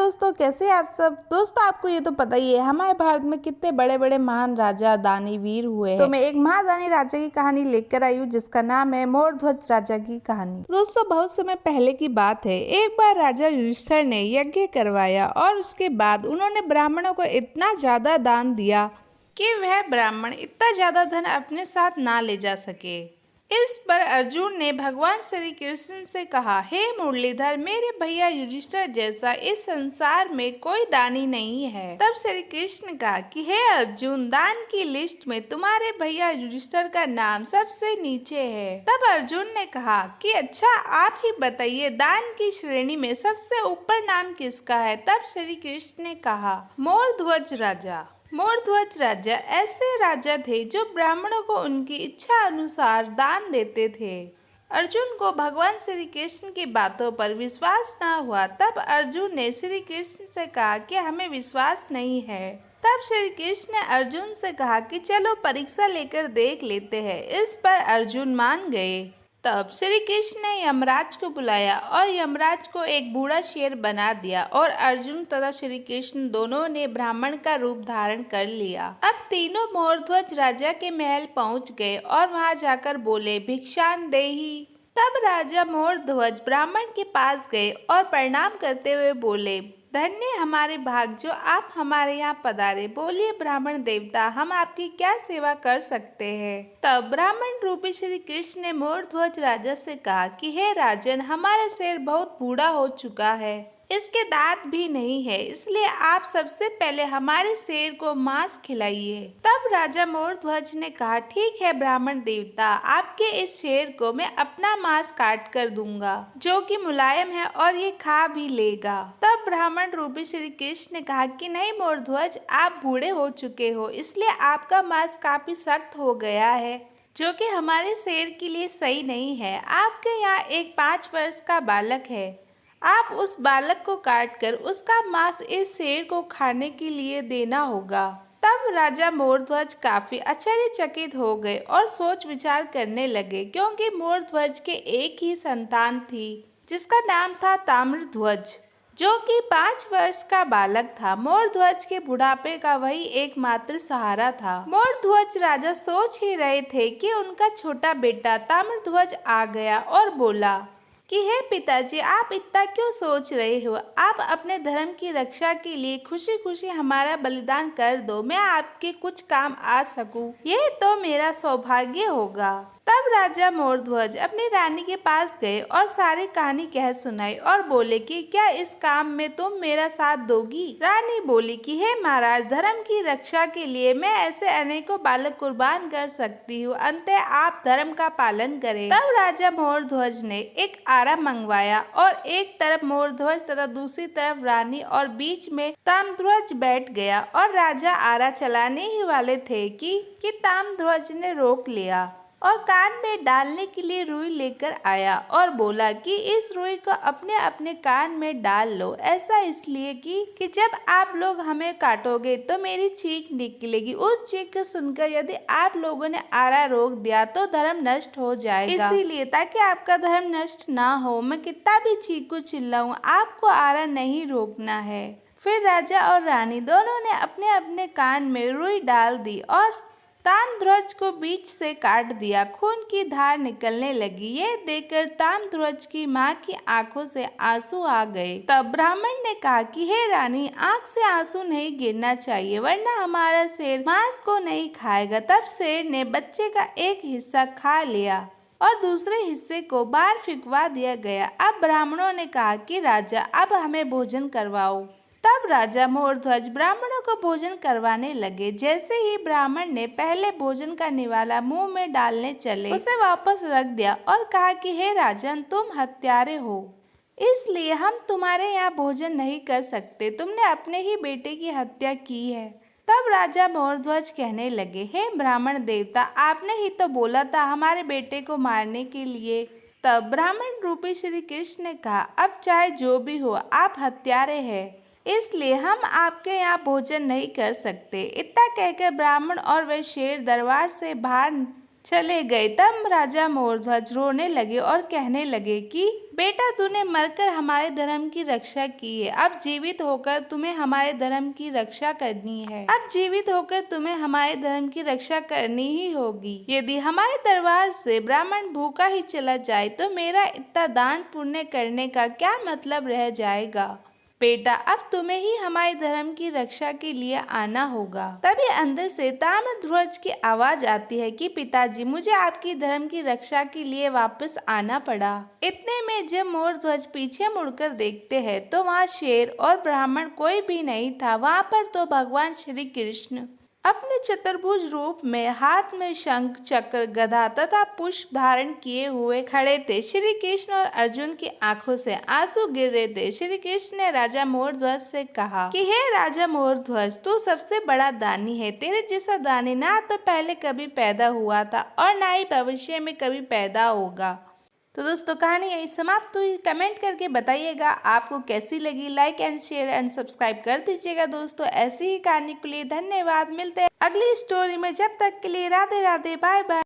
दोस्तों, कैसे हैं आप सब। दोस्तों, आपको ये तो पता ही है हमारे भारत में कितने बड़े बड़े महान राजा दानी वीर हुए हैं। तो मैं एक महादानी राजा की कहानी लेकर आई हूँ जिसका नाम है मोरध्वज राजा की कहानी। दोस्तों, बहुत समय पहले की बात है। एक बार राजा युधिष्ठिर ने यज्ञ करवाया और उसके बाद उन्होंने ब्राह्मणों को इतना ज्यादा दान दिया कि वह ब्राह्मण इतना ज्यादा धन अपने साथ ना ले जा सके। इस पर अर्जुन ने भगवान श्री कृष्ण से कहा, हे मुरलीधर, मेरे भैया युधिष्ठिर जैसा इस संसार में कोई दानी नहीं है। तब श्री कृष्ण कहा कि हे अर्जुन, दान की लिस्ट में तुम्हारे भैया युधिष्ठिर का नाम सबसे नीचे है। तब अर्जुन ने कहा कि अच्छा, आप ही बताइए, दान की श्रेणी में सबसे ऊपर नाम किसका है। तब श्री कृष्ण ने कहा, मोरध्वज राजा। मोरध्वज राजा ऐसे राजा थे जो ब्राह्मणों को उनकी इच्छा अनुसार दान देते थे। अर्जुन को भगवान श्री कृष्ण की बातों पर विश्वास न हुआ। तब अर्जुन ने श्री कृष्ण से कहा कि हमें विश्वास नहीं है। तब श्री कृष्ण ने अर्जुन से कहा कि चलो परीक्षा लेकर देख लेते हैं। इस पर अर्जुन मान गए। तब श्री कृष्ण ने यमराज को बुलाया और यमराज को एक बूढ़ा शेर बना दिया और अर्जुन तथा श्री कृष्ण दोनों ने ब्राह्मण का रूप धारण कर लिया। अब तीनों मोरध्वज राजा के महल पहुंच गए और वहां जाकर बोले, भिक्षान देहि। तब राजा मोरध्वज ब्राह्मण के पास गए और प्रणाम करते हुए बोले, धन्य हमारे भाग जो आप हमारे यहाँ पधारे। बोलिए ब्राह्मण देवता, हम आपकी क्या सेवा कर सकते हैं। तब ब्राह्मण रूपी श्री कृष्ण ने मोरध्वज राजा से कहा कि हे राजन, हमारा शेर बहुत बूढ़ा हो चुका है, इसके दांत भी नहीं है, इसलिए आप सबसे पहले हमारे शेर को मांस खिलाइए। तब राजा मोरध्वज ने कहा, ठीक है ब्राह्मण देवता, आपके इस शेर को मैं अपना मांस काट कर दूंगा, जो कि मुलायम है और ये खा भी लेगा। तब ब्राह्मण रूपी श्री कृष्ण ने कहा कि नहीं मोरध्वज, आप बूढ़े हो चुके हो, इसलिए आपका मांस काफी सख्त हो गया है, जो कि हमारे शेर के लिए सही नहीं है। आपके यहाँ एक 5 वर्ष का बालक है, आप उस बालक को काटकर उसका मांस इस शेर को खाने के लिए देना होगा। तब राजा मोरध्वज काफी आश्चर्यचकित हो गए और सोच विचार करने लगे, क्योंकि मोरध्वज के एक ही संतान थी जिसका नाम था ताम्रध्वज, जो कि 5 वर्ष का बालक था। मोरध्वज के बुढ़ापे का वही एकमात्र सहारा था। मोरध्वज राजा सोच ही रहे थे कि उनका छोटा बेटा ताम्रध्वज आ गया और बोला कि हे पिताजी, आप इतना क्यों सोच रहे हो। आप अपने धर्म की रक्षा के लिए खुशी खुशी हमारा बलिदान कर दो, मैं आपके कुछ काम आ सकूं, यह तो मेरा सौभाग्य होगा। तब राजा मोरध्वज अपनी रानी के पास गए और सारी कहानी कह सुनाई और बोले कि क्या इस काम में तुम मेरा साथ दोगी। रानी बोली कि हे महाराज, धर्म की रक्षा के लिए मैं ऐसे अनेकों बालक कुर्बान कर सकती हूँ, अंततः आप धर्म का पालन करें। तब राजा मोरध्वज ने एक आरा मंगवाया और एक तरफ मोरध्वज तथा दूसरी तरफ रानी और बीच में ताम्रध्वज बैठ गया और राजा आरा चलाने ही वाले थे कि ताम्रध्वज ने रोक लिया और कान में डालने के लिए रुई लेकर आया और बोला कि इस रुई को अपने अपने कान में डाल लो। ऐसा इसलिए कि जब आप लोग हमें काटोगे तो मेरी चीख निकलेगी। उस चीख को सुनकर यदि आप लोगों ने आरा रोक दिया तो धर्म नष्ट हो जाएगा, इसीलिए ताकि आपका धर्म नष्ट ना हो, मैं कितना भी चीखूं चिल्लाऊं, आपको आरा नहीं रोकना है। फिर राजा और रानी दोनों ने अपने अपने कान में रुई डाल दी और ताम्रध्वज को बीच से काट दिया। खून की धार निकलने लगी। ये देखकर ताम्रध्वज की माँ की आंखों से आंसू आ गए। तब ब्राह्मण ने कहा कि हे रानी, आंख से आंसू नहीं गिरना चाहिए, वरना हमारा शेर मांस को नहीं खाएगा। तब शेर ने बच्चे का एक हिस्सा खा लिया और दूसरे हिस्से को बाहर फेंकवा दिया गया। अब ब्राह्मणों ने कहा कि राजा, अब हमें भोजन करवाओ। तब राजा मोरध्वज ब्राह्मणों को भोजन करवाने लगे। जैसे ही ब्राह्मण ने पहले भोजन का निवाला मुंह में डालने चले, उसे वापस रख दिया और कहा कि हे राजन, तुम हत्यारे हो, इसलिए हम तुम्हारे यहाँ भोजन नहीं कर सकते, तुमने अपने ही बेटे की हत्या की है। तब राजा मोरध्वज कहने लगे, हे ब्राह्मण देवता, आपने ही तो बोला था हमारे बेटे को मारने के लिए। तब ब्राह्मण रूपी श्री कृष्ण ने कहा, अब चाहे जो भी हो, आप हत्यारे हैं, इसलिए हम आपके यहाँ भोजन नहीं कर सकते। इतना कहकर ब्राह्मण और वह शेर दरबार से बाहर चले गए। तब राजा मोरध्वज रोने लगे और कहने लगे कि बेटा, तूने मरकर हमारे धर्म की रक्षा की है, अब जीवित होकर तुम्हें हमारे धर्म की रक्षा करनी है। अब जीवित होकर तुम्हें हमारे धर्म की रक्षा करनी ही होगी। यदि हमारे दरबार से ब्राह्मण भूखा ही चला जाए तो मेरा इतना दान पुण्य करने का क्या मतलब रह जाएगा। बेटा, अब तुम्हें ही हमारे धर्म की रक्षा के लिए आना होगा। तभी अंदर से ताम्रध्वज की आवाज आती है कि पिताजी, मुझे आपकी धर्म की रक्षा के लिए वापस आना पड़ा। इतने में जब मोरध्वज पीछे मुड़कर देखते हैं तो वहाँ शेर और ब्राह्मण कोई भी नहीं था। वहाँ पर तो भगवान श्री कृष्ण अपने चतुर्भुज रूप में हाथ में शंख, चक्र, गदा तथा पुष्प धारण किए हुए खड़े थे। श्री कृष्ण और अर्जुन की आंखों से आंसू गिर रहे थे। श्री कृष्ण ने राजा मोरध्वज से कहा कि हे राजा मोरध्वज, तू सबसे बड़ा दानी है। तेरे जैसा दानी ना तो पहले कभी पैदा हुआ था और ना ही भविष्य में कभी पैदा होगा। तो दोस्तों, कहानी यही समाप्त हुई। कमेंट करके बताइएगा आपको कैसी लगी। Like and share and subscribe कर दीजिएगा दोस्तों। ऐसी ही कहानी के लिए धन्यवाद। मिलते हैं अगली स्टोरी में। जब तक के लिए राधे राधे, बाय बाय।